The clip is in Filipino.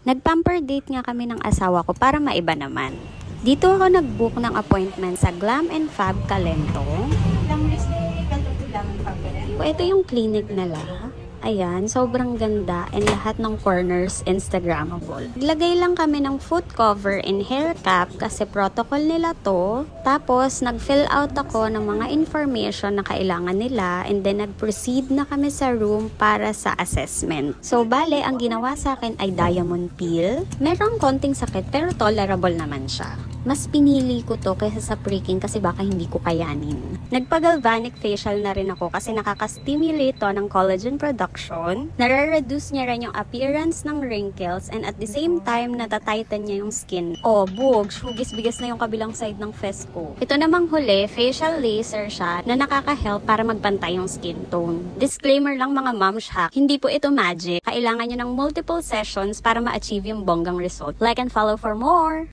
Nag-pamper date nga kami ng asawa ko para maiba naman. Dito ako nag-book ng appointment sa Glam and Fab Calentong. Ito yung clinic nila. Ayan, sobrang ganda and lahat ng corners Instagrammable. Naglagay lang kami ng foot cover and hair cap kasi protocol nila to. Tapos, nag-fill out ako ng mga information na kailangan nila and then nag-proceed na kami sa room para sa assessment. So, bale, ang ginawa sa akin ay diamond peel. Merong konting sakit pero tolerable naman siya. Mas pinili ko to kaysa sa pricking kasi baka hindi ko kayanin. Nagpa-galvanic facial na rin ako kasi nakaka-stimulate to ng collagen production. Nare-reduce niya rin yung appearance ng wrinkles and at the same time natatighten niya yung skin. Bug, hugis-bigas na yung kabilang side ng face ko. Ito namang huli, facial laser siya na nakaka-help para magpantay yung skin tone. Disclaimer lang mga moms hack, hindi po ito magic. Kailangan nyo ng multiple sessions para ma-achieve yung bonggang result. Like and follow for more!